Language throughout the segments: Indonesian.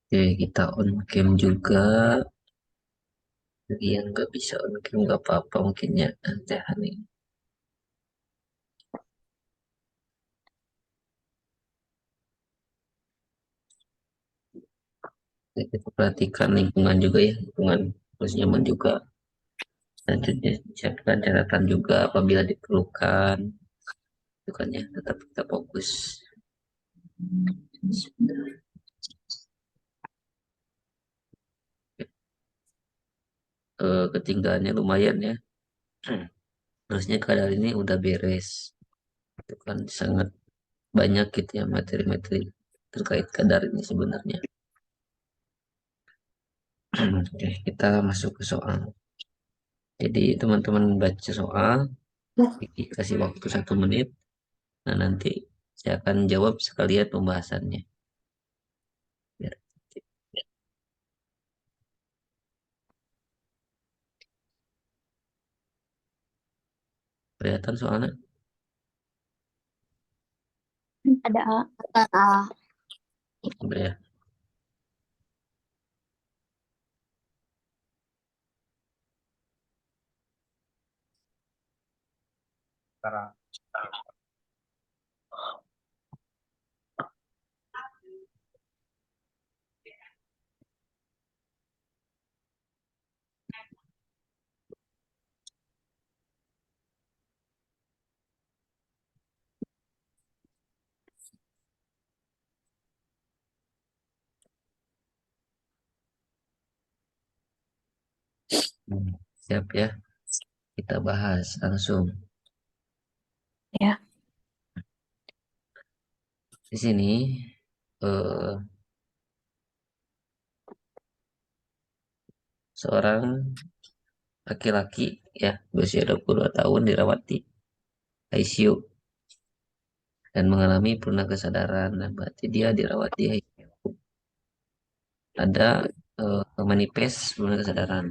Oke, kita on cam juga. Bagi yang nggak bisa on cam nggak apa-apa mungkin ya nanti hari. Kita perhatikan lingkungan juga ya, lingkungan harus nyaman juga. Selanjutnya siapkan catatan juga apabila diperlukan. Itu kan ya, tetap kita fokus. Ketinggalannya lumayan ya. Harusnya kadar ini udah beres. Itu kan sangat banyak gitu ya materi-materi terkait kadar ini sebenarnya. Oke, kita masuk ke soal. Jadi teman-teman baca soal, dikasih waktu 1 menit. Nah nanti saya akan jawab sekalian pembahasannya. Biar kelihatan soalnya. Ada A. Udah ya. Sekarang Siap ya. Kita bahas langsung. Ya. Di sini eh, seorang laki-laki ya berusia 22 tahun dirawat di ICU dan mengalami penurunan kesadaran. Nah, berarti dia dirawat di ICU. Ada manifest penurunan kesadaran.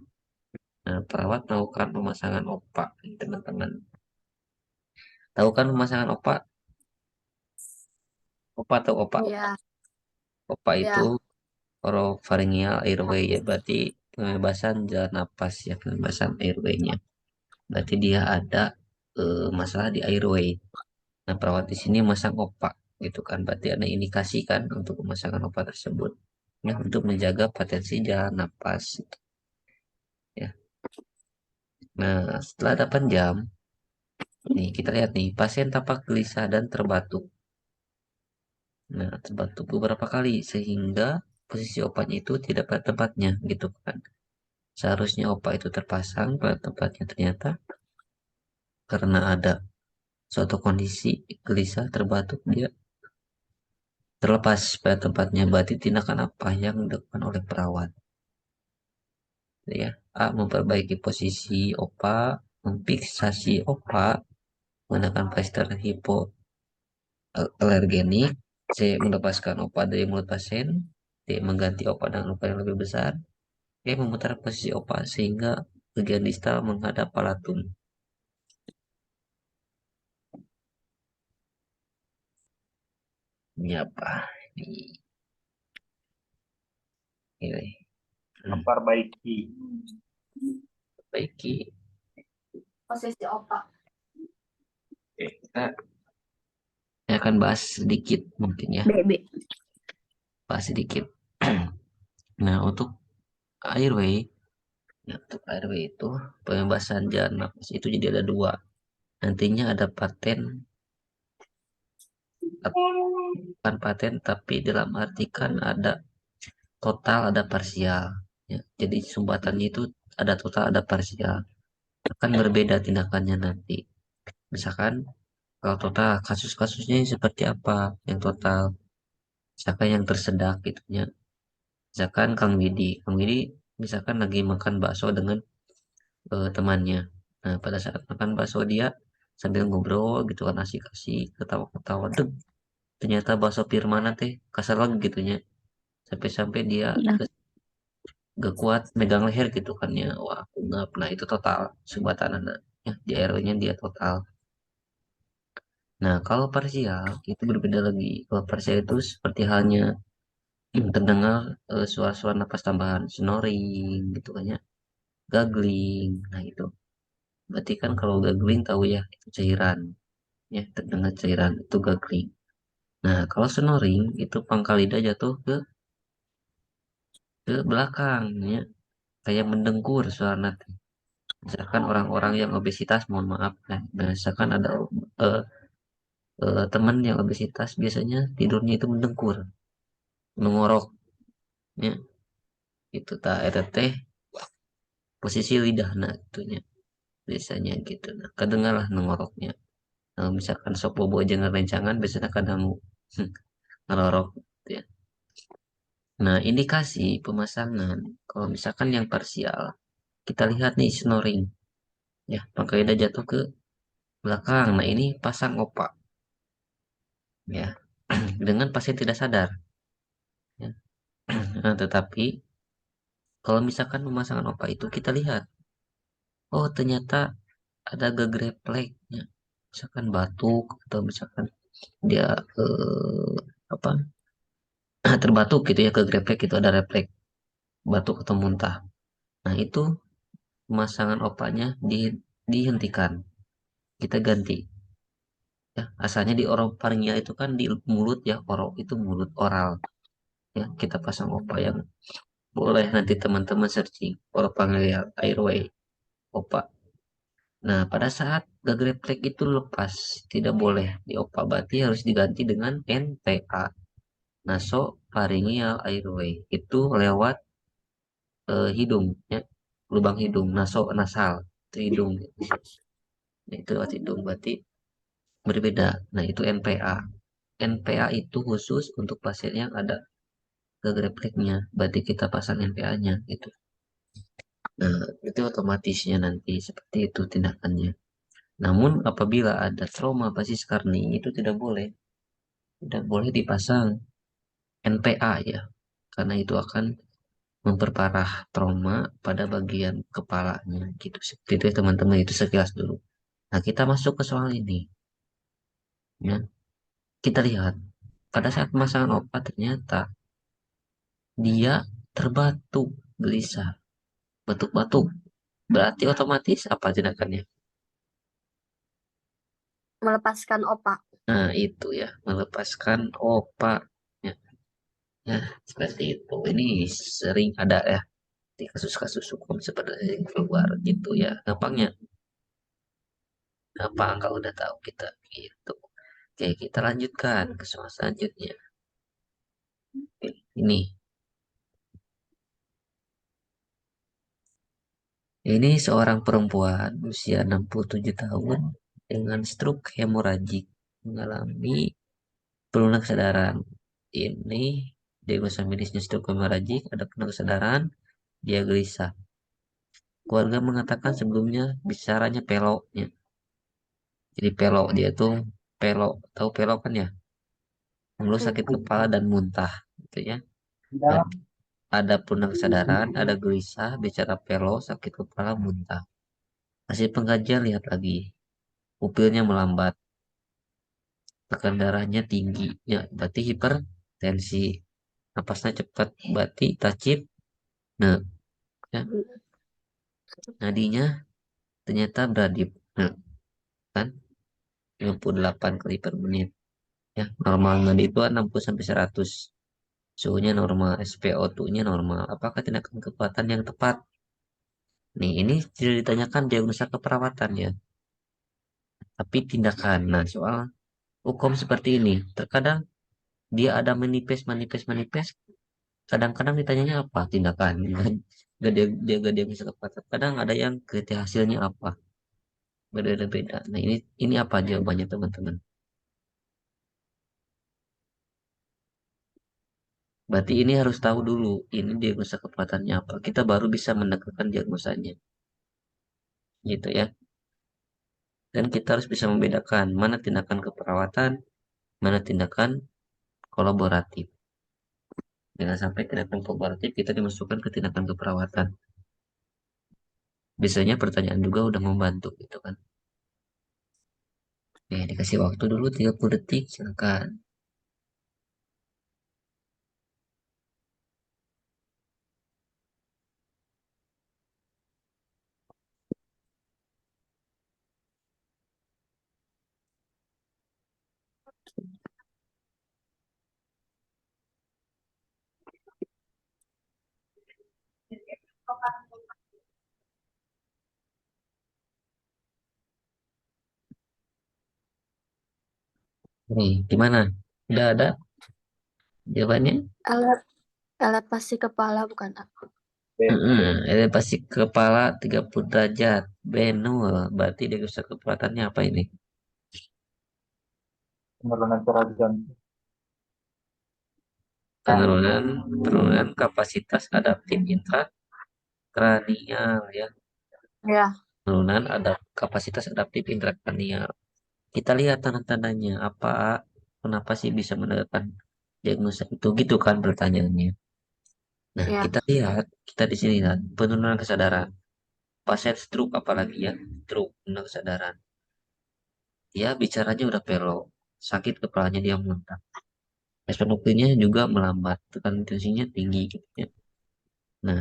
Nah, perawat melakukan pemasangan opak, teman-teman. Tahu kan pemasangan opak? Opak atau opak? Ya. Opak itu Ya. oropharyngeal airway ya, berarti pembebasan jalan napas ya, pembebasan airway-nya. Berarti dia ada masalah di airway. Nah, perawat di sini masang opak gitu kan. Berarti ada indikasi kan untuk pemasangan opak tersebut. Ya, untuk menjaga potensi jalan napas ya. Nah, setelah 8 jam, nih kita lihat nih, pasien tampak gelisah dan terbatuk. Nah, terbatuk beberapa kali sehingga posisi obatnya itu tidak pada tempatnya gitu kan. Seharusnya obat itu terpasang pada tempatnya, ternyata karena ada suatu kondisi gelisah terbatuk dia terlepas pada tempatnya. Berarti tindakan apa yang dilakukan oleh perawat? Ya, A. Memperbaiki posisi opak, memfiksasi opak menggunakan plester hipoalergenik. C. Melepaskan opak dari mulut pasien. D. Mengganti opak dengan opak yang lebih besar. E. Memutar posisi opak sehingga bagian distal menghadap palatum. Ini apa? Ini. memperbaiki. Perbaiki. Posisi opak. Kita akan bahas sedikit mungkin ya. BB. Bahas sedikit. Nah, untuk airway, ya, untuk airway itu pembebasan jalan nafas itu jadi ada dua. Nantinya ada paten, bukan paten, tapi dalam arti kan ada total, ada parsial. Ya, jadi sumbatannya itu ada total, ada parsial. Akan berbeda tindakannya nanti. Misalkan kalau total kasus-kasusnya seperti apa yang total, misalkan yang tersedak gitu ya. Misalkan Kang Widi misalkan lagi makan bakso dengan temannya. Nah, pada saat makan bakso dia sambil ngobrol gitu kan asik-asik ketawa-ketawa deg. Ternyata bakso Firmana teh kasar lagi gitunya. Sampai-sampai dia Nah, gak kuat megang leher gitu kan ya. Wah, aku nggak pernah itu total sumbatan anak. Ya, di RW-nya dia total. Nah, kalau parsial itu berbeda lagi. Kalau parsial itu seperti halnya terdengar suara-suara napas tambahan, snoring gitu kan ya, gargling. Nah itu berarti kan kalau gargling tahu ya itu cairan, ya terdengar cairan itu gargling. Nah kalau snoring itu pangkal lidah jatuh ke belakang ya, kayak mendengkur suara nanti. Misalkan orang-orang yang obesitas, mohon maaf ya, misalkan ada eh, teman yang obesitas biasanya tidurnya itu mendengkur, mengorok ya, itu tak ada teh posisi lidah nah itunya biasanya gitu. Nah kedengarlah nengoroknya. Nah, misalkan sok bobo aja ngerencangan biasanya kadang ngerorok gitu ya. Nah indikasi pemasangan kalau misalkan yang parsial kita lihat nih snoring ya, pangkal lidah jatuh ke belakang. Nah ini pasang opak ya, dengan pasien tidak sadar ya. Nah, tetapi kalau misalkan pemasangan opak itu kita lihat, oh ternyata ada gegrepleknya, misalkan batuk atau misalkan dia apa terbatuk gitu ya, gegreplek itu ada refleks batuk atau muntah. Nah itu pemasangan opaknya dihentikan, kita ganti ya. Asalnya di orofaringia itu kan di mulut ya, itu mulut oral ya, kita pasang opak yang boleh nanti teman-teman searching oropharyngeal airway opak. Nah, pada saat gagreflek itu lepas, tidak boleh diopak, berarti harus diganti dengan NPA, nasopharyngeal airway. Itu lewat hidung, ya, lubang hidung, nasal, itu hidung. Nah, itu lewat hidung, berarti berbeda. Nah, itu NPA. NPA itu khusus untuk pasien yang ada gagrefleknya, berarti kita pasang NPA-nya, gitu. Nah, itu otomatisnya nanti seperti itu tindakannya. Namun apabila ada trauma basis karni itu tidak boleh dipasang NPA ya, karena itu akan memperparah trauma pada bagian kepalanya gitu. Seperti itu ya teman-teman, itu sekilas dulu. Nah kita masuk ke soal ini ya. Kita lihat pada saat pemasangan obat ternyata dia terbatuk, gelisah, batuk-batuk. Berarti otomatis apa tindakannya? Melepaskan opak. Nah itu ya, melepaskan opak. Ya, ya, seperti itu. Ini sering ada ya di kasus-kasus hukum sebenarnya yang keluar gitu ya. Gampangnya gampang kalau udah tahu kita gitu. Oke, kita lanjutkan ke soal selanjutnya. Oke, ini seorang perempuan usia 67 tahun dengan stroke hemoragik mengalami penurunan kesadaran. Ini diagnosa medisnya stroke hemoragik, ada penurunan kesadaran, dia gelisah. Keluarga mengatakan sebelumnya bicaranya peloknya. Jadi pelok dia tuh pelok, tahu pelok kan ya? Mengeluh sakit kepala dan muntah gitu ya. Dan ada penurunan kesadaran, ada gelisah, bicara pelok, sakit kepala, muntah. Hasil pengkajian lihat lagi. Pupilnya melambat, tekanan darahnya tinggi, ya berarti hipertensi. Napasnya cepat, berarti tacip. Nah, ya, nadinya ternyata beradip. Nah, kan 58 kali per menit. Ya, normal nadi itu 60 sampai 100. Suhunya normal, SpO2-nya normal. Apakah tindakan kekuatan yang tepat? Nih, ini tidak ditanyakan diagnosa keperawatan ya, tapi tindakan. Nah, soal hukum seperti ini, terkadang dia ada manifest, manifest, manifest. Kadang-kadang ditanyanya apa tindakan. Gak diagnosa keperawatan. Kadang ada yang kriteria hasilnya apa, berbeda-beda. Nah, ini apa jawabannya teman-teman? Berarti ini harus tahu dulu, ini diagnosa keperawatannya apa. Kita baru bisa menegakkan diagnosanya, gitu ya. Dan kita harus bisa membedakan mana tindakan keperawatan, mana tindakan kolaboratif. Jangan sampai tindakan kolaboratif kita dimasukkan ke tindakan keperawatan. Biasanya pertanyaan juga udah membantu gitu kan. Oke, dikasih waktu dulu 30 detik, silakan. Nih, gimana? Udah ada jawabannya? Alat elevasi kepala bukan A. Elevasi kepala 30 derajat. Benul. Berarti dia kepalatannya apa ini? Penurunan curah jantung. Penurunan, penurunan kapasitas adaptif intrakranial ya. Ya, Penurunan ada kapasitas adaptif intrakranial. Kita lihat tanda-tandanya apa, kenapa sih bisa menegakkan diagnosa itu gitu kan pertanyaannya. Nah, ya, kita lihat, kita di sini lihat penurunan kesadaran. Pasien stroke apalagi ya, stroke, penurunan kesadaran. Dia bicaranya udah pelok, sakit kepalanya dia muntah. Respon oksigennya juga melambat, tekanan tensinya tinggi gitu ya. Nah,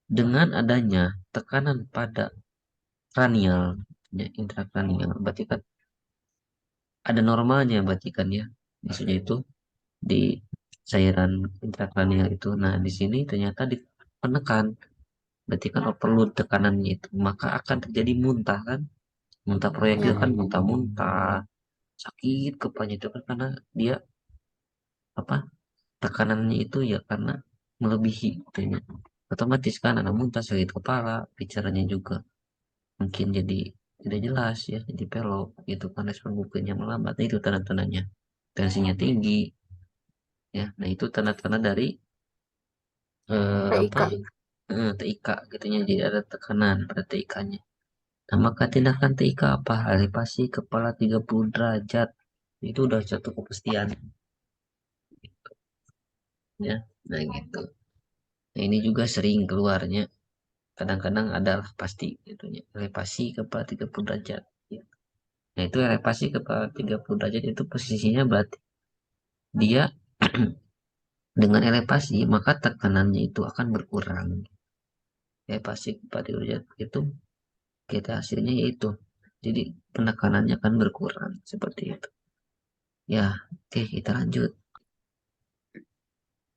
dengan adanya tekanan pada kranial, ya, intrakranial, berarti kan ada normalnya berarti kan ya. Maksudnya itu di cairan intrakranial itu. Nah, di sini ternyata dipenekan, berarti kan overload tekanannya itu, maka akan terjadi muntah kan, muntah proyektil ya. kan, muntah-muntah, sakit kepalanya itu kan karena dia apa tekanannya itu ya karena melebihi gitu ya. Otomatis kan anak muntah, sakit kepala, bicaranya juga mungkin jadi tidak jelas ya, jadi pelok gitu kan, respon bukunya melambat. Nah, itu tanda-tandanya. Tensinya tinggi ya. Nah, itu tanda-tanda dari apa TIK. TIK gitu ya, jadi ada tekanan pada TIK-nya. Nah, maka tindakan TIK apa? Elevasi kepala 30 derajat. Itu udah satu kepastian ya. Nah, gitu. Nah, ini juga sering keluarnya. Kadang-kadang adalah pasti gitu ya. Elevasi kepala 30 derajat. Ya. Nah, itu elevasi kepala 30 derajat itu posisinya berarti dia dengan elevasi maka tekanannya itu akan berkurang. Elevasi kepala 30 derajat itu kita hasilnya yaitu jadi penekanannya akan berkurang seperti itu. Ya, oke kita lanjut.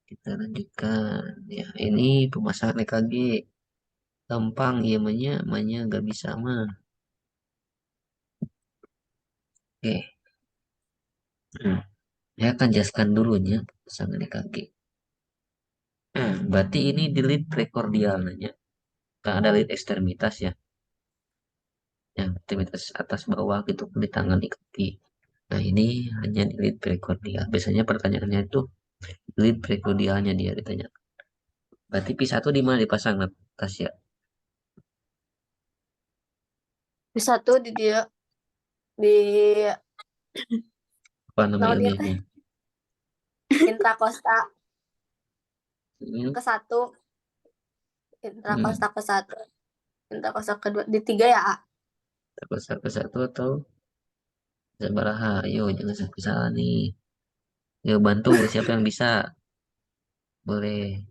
Kita lanjutkan. Ya, ini pemasangan EKG. Gampang ya mainnya nggak bisa mah. Oke. Hmm. Saya akan jelaskan dulunya pemasangan EKG. Berarti ini di lead prekordial nanya. Kan ada lead ekstremitas ya. Yang ekstremitas atas bawah gitu di tangan di kaki. Nah, ini hanya di lead prekordial. Biasanya pertanyaannya itu lead prekordialnya dia ditanya. Berarti P1 di mana dipasang Tasya? Bisa tuh di dia di Apa nama nama dia teh ilmiahnya? intrakosta Hmm, ke satu, hmm. intrakosta ke satu, intrakosta kedua, di tiga ya A. Satu satu atau Sabaraha? Ayo jangan sampai salah nih. Yo bantu siapa yang bisa? Boleh.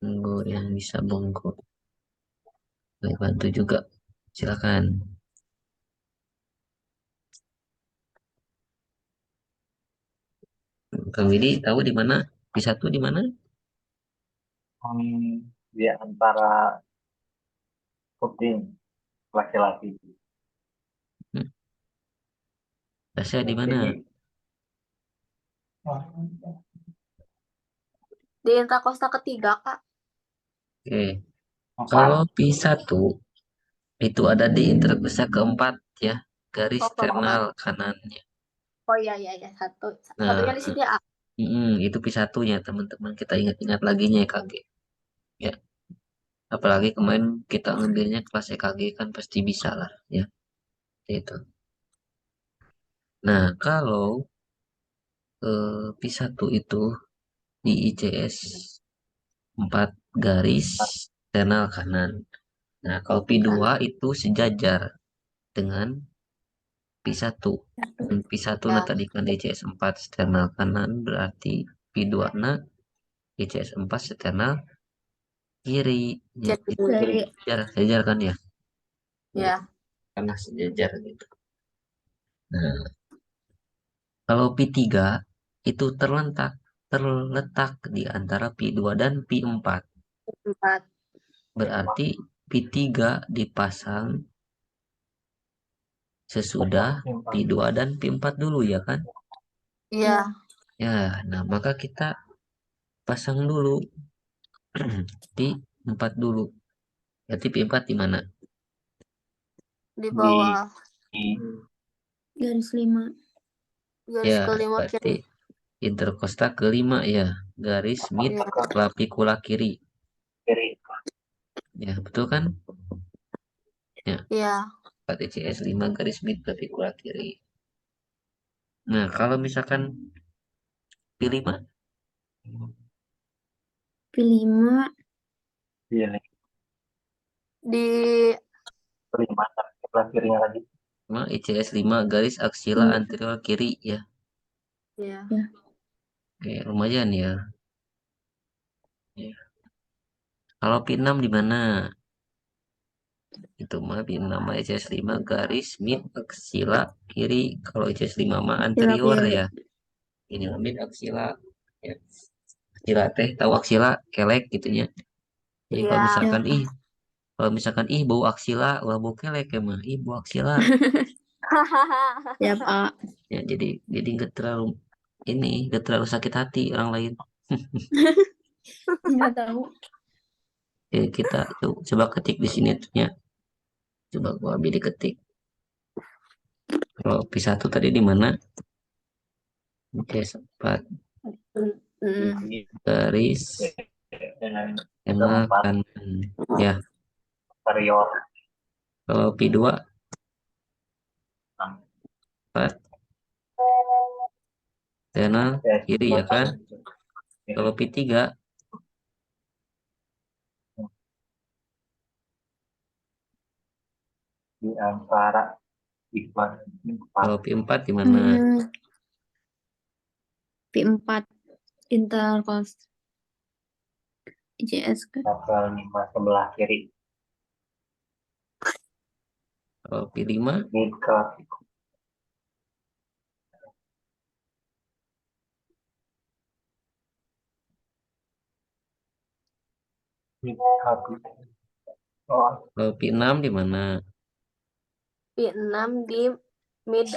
Tunggu yang bisa bongko. Boleh bantu juga. Silakan. Kang Widi tahu di mana? P1 di mana? Dia antara kuping laki-laki. Hmm, Tasya di mana? Jadi Di intrakosta ketiga Kak. Oke. Kalau empat. P1 itu ada di intervisa keempat ya, garis Oh keempat. ternal kanannya. Oh iya iya iya satu. Satunya Nah, di sini A. itu P1-nya teman-teman. Kita ingat-ingat lagi nya EKG. Ya, apalagi kemarin kita ngambilnya kelas EKG kan pasti bisa lah ya. Itu. Nah, kalau P1 itu di ICS 4 garis ternal kanan. Nah, kalau P2 Kanan. itu sejajar dengan P1. Dan P1 nah Ya. tadi kan ICS 4 sternal kanan berarti P2 na ICS 4 sternal kiri. Ya, Jadi itu sejajar kan ya. Ya, ya. karena sejajar gitu. Nah, kalau P3 itu terletak di antara P2 dan P4. Empat. Berarti P3 dipasang sesudah Pi2 dan Pi4 dulu ya kan? Iya. Ya, nah maka kita pasang dulu Pi4 dulu. Berarti Pi4 di mana? Di Di bawah Garis 5. garis Ya, kelima berarti kiri. interkosta kelima ya. Garis mid Iya. clavicula kiri. kiri. Ya, betul kan? Ya, Iya. berarti CS5 garis mid clavicula kiri. Nah, kalau misalkan Pi5, P5 Pilih Di kelima sebelah kirinya lagi. ICS5 garis aksila anterior kiri ya. iya. Oke, lumayan ya. Ya. Kalau P6 di mana? Itu mah nama ICS5 garis mid aksila kiri. Kalau ICS5 mah anterior kiri. ya. Ini mah mid aksila. Ya. Aksila teh tahu aksila kelek gitunya. Jadi Iya. kalau misalkan ih bau aksila, wah bau kelek ya mah. Ih bau aksila. Siap A. Ya, jadi nggak terlalu nggak terlalu sakit hati orang lain. Nggak tahu. Kita tuh coba ketik di sini tuh ya. Coba gua ambil diketik. Kalau P1 tadi di mana? Oke, sempat Mm. Di garis dengan tengah keempat kanan. Ya, superior kalau P2 enam. 4 channel kiri ya kan? Kalau P3 Di antara ikhlas empat kalau P4 di mana? P4 intercost ICS ke level 5 sebelah kiri. Kalau P5 Mid kelas mid kelas. Oh, kalau P6 di mana? P6 di mid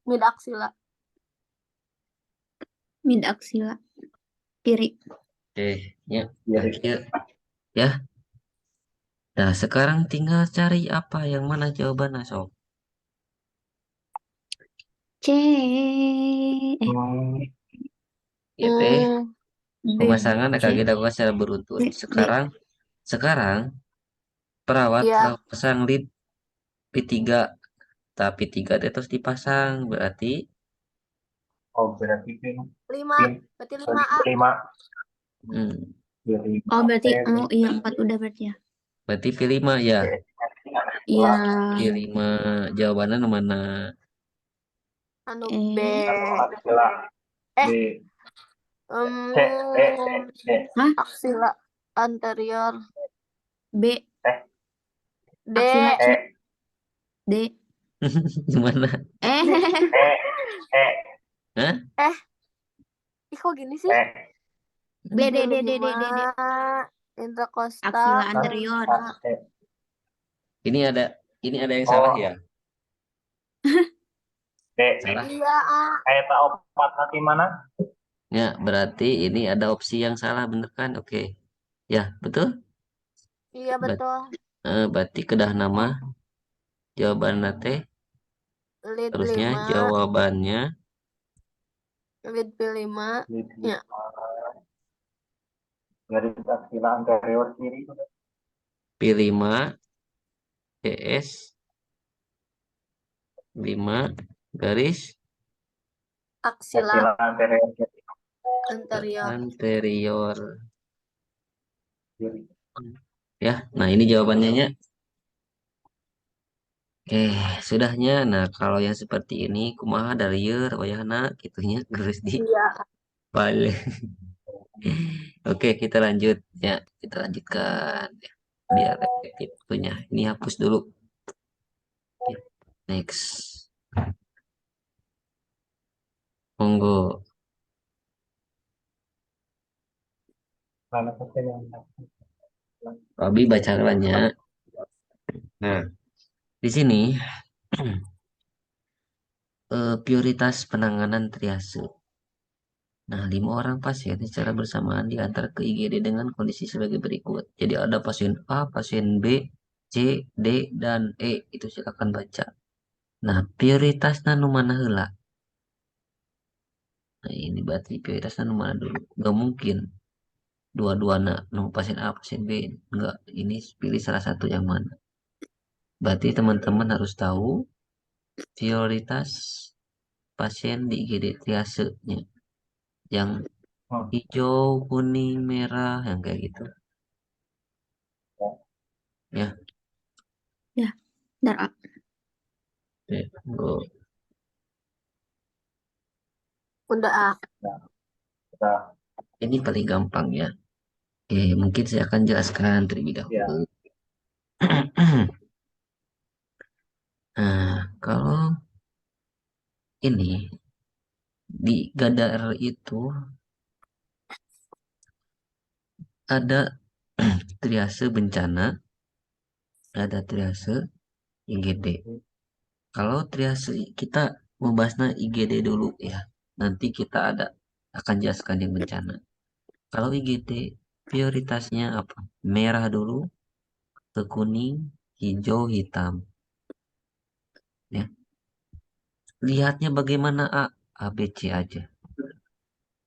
mid aksila. mid aksila kiri. Oke, ya, kiri. akhir ya. Nah, sekarang tinggal cari apa yang mana jawabannya, sob. C. Ya teh, Hmm. B. pemasangan C. EKG dilakukan secara beruntun. D. Sekarang perawat Iya. telah pasang lead P3, tapi 3 itu terus dipasang, berarti Oh, berarti pin 5. pin Berarti 5A. 5 hmm, Oh berarti iya 4 udah berarti ya. berarti P5 ya. Iya. P5 jawabannya mana? Anu Eh. B. aksila Eh. di C C Hah? Aksila anterior. B. D. Aksila C. E D. Gimana? Eh. E E Hah? Ih kok gini sih? E B. D. Intercosta. Aksila anterior. Ini ada yang Oh. salah ya? D Salah. Iya A. eta opat hati mana? Ya, berarti ini ada opsi yang salah, bener kan? Oke. Ya, betul? Iya betul. Berarti kedah nama jawaban teh Lead harusnya 5. jawabannya Lead P5. Ya. Garis aksila anterior kiri. P5 CS 5 garis Aksila Aksila anterior kiri. anterior. Kiri. Ya, nah ini jawabannya ya. Oke, sudahnya. Nah, kalau yang seperti ini kumaha dari lieur wayahna gitunya geus di Iya. file. Oke, kita lanjut ya. Kita lanjutkan ya. Biar efektif punya. Ini hapus dulu. Ya, next. Monggo. Mana saja yang Abi baca banyak. Nah, di sini Prioritas penanganan triase. Nah, 5 orang pasien secara bersamaan diantar ke IGD dengan kondisi sebagai berikut. Jadi ada pasien A, pasien B, C, D, dan E. Itu silakan baca. Nah, prioritasnya nu mana heula? Nah, ini berarti prioritasnya nu mana dulu? Gak mungkin dua-duana, nu pasien A, pasien B. Enggak, ini pilih salah satu yang mana. Berarti teman-teman harus tahu prioritas pasien di IGD triasenya. Yang Hmm. hijau, kuning, merah, yang kayak gitu. Ya, Ya, bentar, A. oke, go. Udah ah. Kita Ini paling gampang ya. Oke, mungkin saya akan jelaskan terlebih ya. dahulu. Nah, kalau ini di Gadar itu ada triase bencana, ada triase IGD. Kalau triase kita membahasnya IGD dulu ya. Nanti kita akan jelaskan yang bencana. Kalau IGD prioritasnya apa? Merah dulu, ke kuning, hijau, hitam. Ya. Lihatnya bagaimana A, A, B, C aja.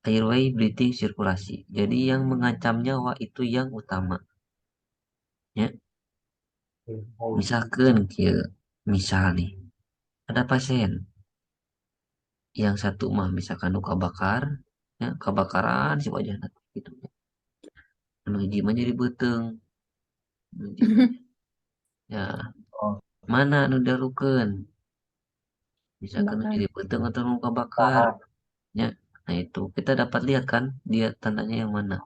Airway, breathing, sirkulasi. Jadi yang mengancam nyawa itu yang utama. Ya, misalkan kieu, misal nih, ada pasien yang satu mah misalkan luka bakar, ya, kebakaran si wajah gitu. Anu hiji mah jadi beuteung. Anu hiji mah, ya, Oh, mana anu dalukeun? Misalkan anu Bakar. jadi beuteung atau luka bakar, tahan. ya. Nah, itu kita dapat lihat kan dia tandanya yang mana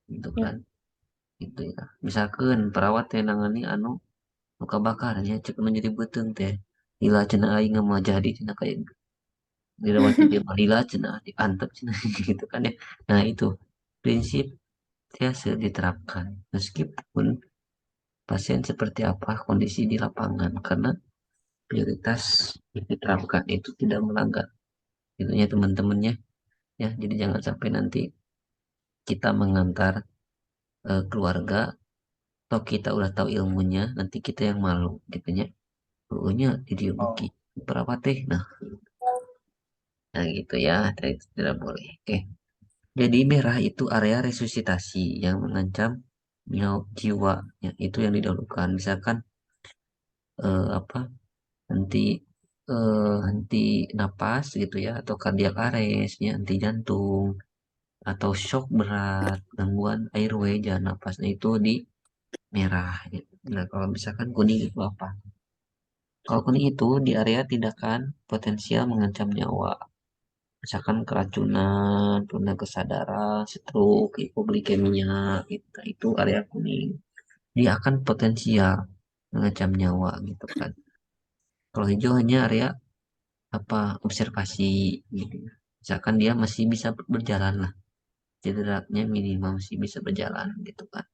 gitu Ya. kan. Gitu ya. Misalkan perawat teh nangani anu luka bakarnya cek menjadi beuteung teh. Lila cenah aing mah jadi cenah kayak dirawati dia mah lila cenah diantep cenah gitu kan ya. Nah, itu prinsip triase diterapkan meskipun pasien seperti apa kondisi di lapangan karena prioritas yang diterapkan itu tidak melanggar itunya teman-temannya ya. Jadi jangan sampai nanti kita mengantar keluarga atau kita udah tahu ilmunya nanti kita yang malu gitu ya. Pokoknya jadi beki Oh, perawat teh. Nah, gitu ya. Itu tidak boleh. Oke. Jadi merah itu area resusitasi yang mengancam nyawa jiwa. Ya, itu yang didahulukan. Misalkan apa henti henti napas gitu ya atau kardiak arrest ya, henti jantung atau shock berat, gangguan airway jalan napas. Nah, itu di merah. Gitu. Nah, kalau misalkan kuning itu apa? Kalau kuning itu di area tindakan potensial mengancam nyawa. Misalkan keracunan, tunda kesadaran, stroke, hipoglikemia, gitu. Nah, itu area kuning. Dia akan potensial mengancam nyawa gitu kan. Kalau hijau hanya area apa observasi gitu. Misalkan dia masih bisa berjalan lah. Cederanya minimal masih bisa berjalan gitu kan.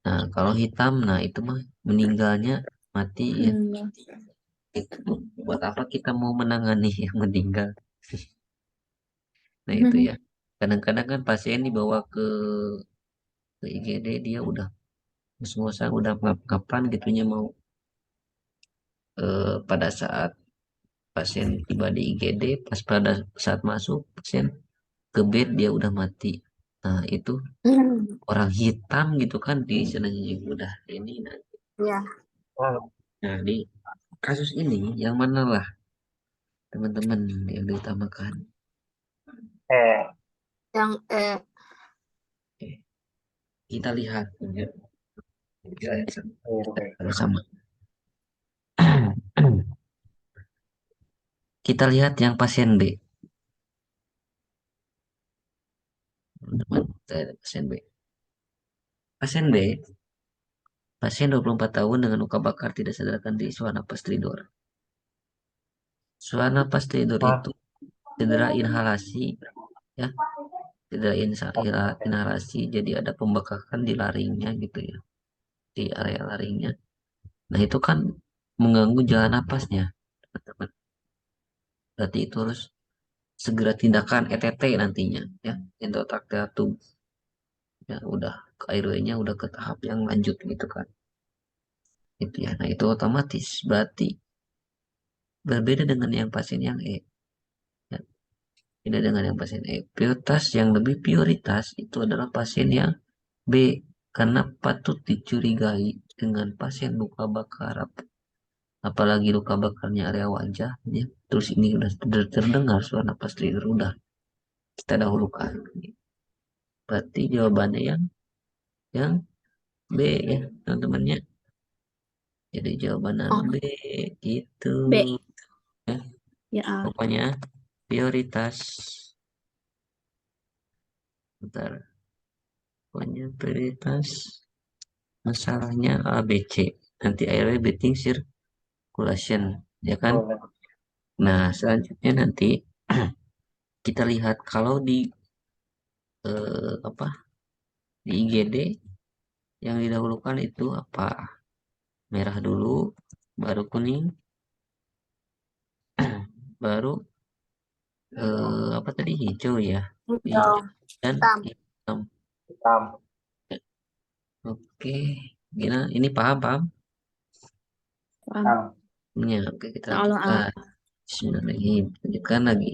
Nah, kalau hitam, nah itu mah meninggalnya mati ya. Meninggal. Itu buat apa kita mau menangani yang meninggal? Nah, itu ya. Kadang-kadang kan pasien dibawa ke IGD dia udah ngos-ngosan udah ngap-ngapan gitunya mau pada saat pasien tiba di IGD pas pada saat masuk pasien ke bed dia udah mati. Nah, itu orang hitam gitu kan di sananya juga udah ini. Nah, Ya, oh, di kasus ini yang mana lah teman-teman yang diutamakan? yang Oke, kita lihat ya. Kita lihat airway. sama-sama. Kita lihat yang pasien B. Teman-teman, kita lihat pasien B. Pasien B, pasien 24 tahun dengan luka bakar tidak sadarkan diri suara napas teridor. Suara napas teridor Hah? itu cedera inhalasi ya, cedera inhalasi jadi ada pembekakan di laringnya gitu ya, di area laringnya. Nah, itu kan mengganggu jalan napasnya, teman-teman. Berarti itu harus segera tindakan ETT nantinya, ya, endotracheatum. Ya, udah ke airway-nya udah ke tahap yang lanjut gitu kan. Itu ya. Nah, itu otomatis berarti berbeda dengan yang pasien yang E. Ya, beda dengan yang pasien E. Prioritas yang lebih prioritas itu adalah pasien yang B, karena patut dicurigai dengan pasien luka bakar, apalagi luka bakarnya area wajah, ya. Terus ini udah terdengar suara napas trigger, udah kita dahulukan. Berarti jawabannya yang B ya teman-temannya. Jadi jawabannya Oh, B gitu. B. Ya, Ya A. pokoknya prioritas. Bentar, pokoknya prioritas masalahnya A, B, C. Nanti airway breathing circulation, ya kan? Boleh. Nah, selanjutnya nanti kita lihat kalau di apa di IGD yang didahulukan itu apa? Merah dulu, baru kuning, baru apa tadi hijau ya? hijau. Hijau dan Hitam. hitam. Hitam. Oke, gini, ini paham paham? Paham. Hitam. Ya, oke kita Soal A. lanjutkan. Bismillahirrahmanirrahim. Lanjutkan lagi.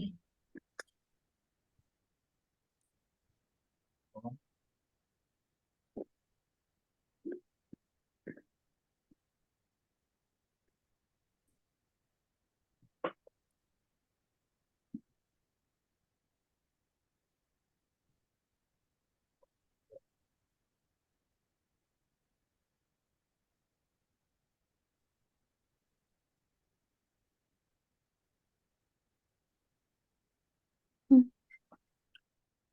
Hmm.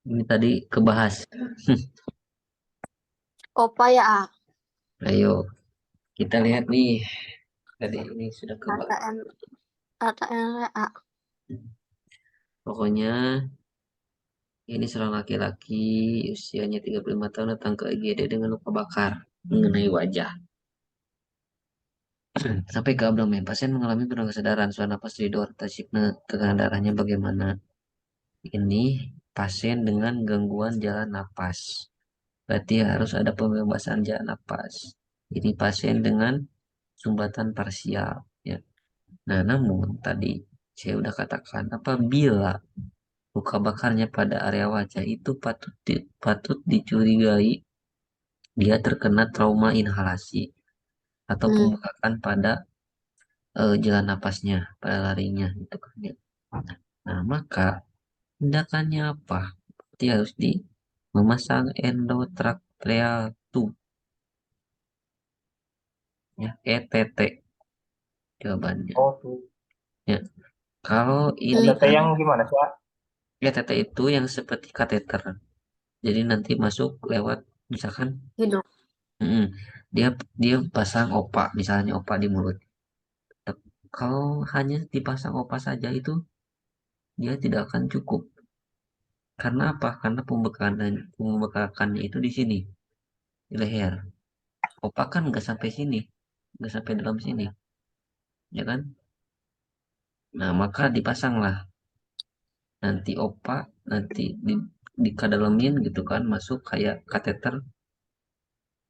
Ini tadi kebahas. Opa ya A. Ayo kita lihat nih. Tadi ini sudah kebahas. ATM. ATM A. Pokoknya ini seorang laki-laki usianya 35 tahun datang ke IGD dengan luka bakar mengenai wajah. Sampai ke abdomen, pasien mengalami penurunan kesadaran, suara napas koridor, tekanan darahnya bagaimana? Ini pasien dengan gangguan jalan napas. Berarti harus ada pembebasan jalan napas. Ini pasien dengan sumbatan parsial. Ya. Nah, namun tadi saya udah katakan apabila luka bakarnya pada area wajah itu patut dicurigai dia terkena trauma inhalasi atau Hmm. pembekakan pada jalan napasnya, pada larinya gitu kan ya. Nah, maka tindakannya apa? Berarti harus memasang endotracheal tube ya, ETT jawabannya. Oh, tuh. Ya, kalau ini ETT kan yang gimana sih, Kak? ETT itu yang seperti kateter. Jadi nanti masuk lewat misalkan Hidung. mm, dia dia pasang opa, misalnya opa di mulut. Kalau hanya dipasang opa saja itu dia tidak akan cukup. Karena apa? Karena pembekakannya itu di sini, di leher. Opa kan nggak sampai sini, nggak sampai dalam sini, ya kan? Nah, maka dipasanglah nanti opa, nanti di kedalamin gitu kan, masuk kayak kateter,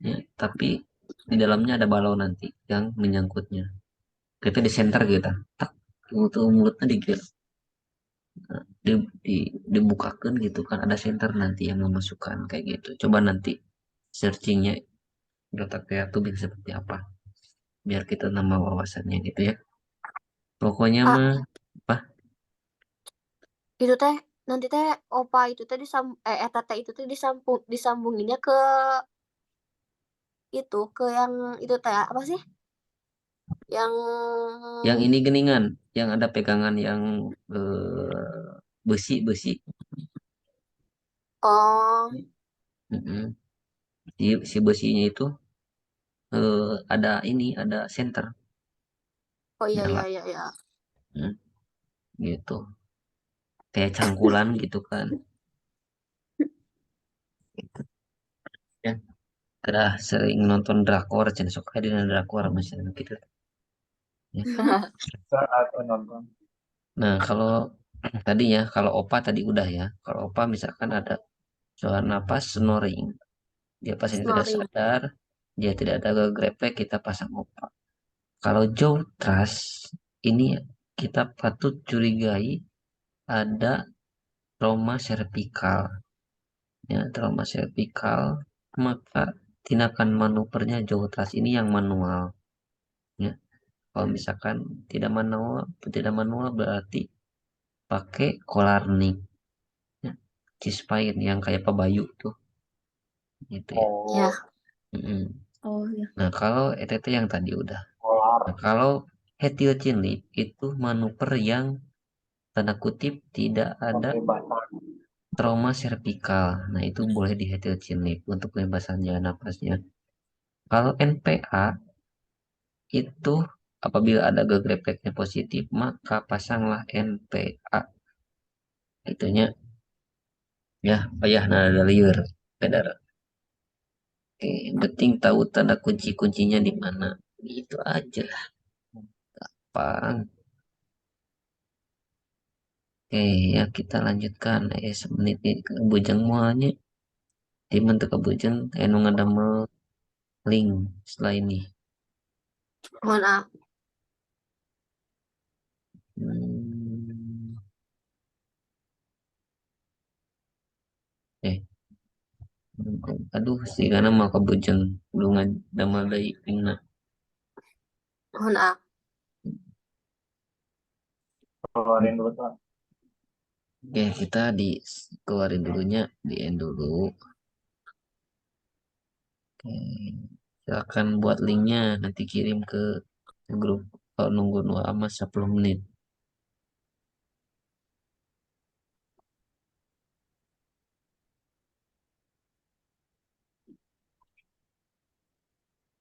ya. Tapi di dalamnya ada balon nanti yang menyangkutnya. Kita di center kita, tak, tuh mulutnya digigit, di, dibukakan gitu kan, ada center nanti yang memasukkan kayak gitu. Coba nanti searchingnya otak kreatif seperti apa, biar kita nambah wawasannya gitu ya. Pokoknya A. mah apa Itu teh nanti teh opa itu teh tete itu teh disambunginnya ke itu ke yang itu teh apa sih? Yang yang ini geningan, yang ada pegangan yang besi-besi. oh Si besinya itu ada ini, ada senter oh iya iya nyala. iya iya. Hmm, gitu. Kayak cangkulan gitu kan. Ya, kita sering nonton drakor, jangan suka di drakor misalnya gitu. Saat nonton. Nah, kalau tadinya, kalau opa tadi udah ya. Kalau opa misalkan ada suara napas snoring. Dia pasien tidak Snoring. sadar, dia tidak ada grepe, kita pasang opa. Kalau jaw trust, ini kita patut curigai ada trauma servikal. Ya, trauma servikal, maka tindakan manuvernya jaw trust ini yang manual. Ya, kalau misalkan tidak manual berarti pakai kolarnik, ya, Cispine yang kayak pebayu tuh, gitu ya. Ya. Oh, Mm-mm. Oh ya. Nah, kalau ETT yang tadi udah. polar. Nah, kalau Hetio chin lip itu manuver yang tanda kutip tidak ada Pembebasan. trauma servikal. Nah, itu boleh di Hetio chin lip untuk pembebasan jalan napasnya. Kalau NPA itu apabila ada gegrepeknya positif, maka pasanglah NPA. Itunya ya, payah nada liur. Bedar. Oke, yang penting tahu tanda kunci-kuncinya di mana. Itu aja, Bang. Oke, ya kita lanjutkan. Semenit ini ke bujang muanya. Di bentuk ke bujang, enung ada link setelah ini. Mohon maaf. Hmm, eh, aduh, sih karena mau ke bujang. Belum ada malai pingna. Mohon maaf. Keluarin dulu tuh. Oke, kita keluarin dulunya, di end dulu. Oke, silakan buat linknya, nanti kirim ke grup kalau nunggu 10 menit.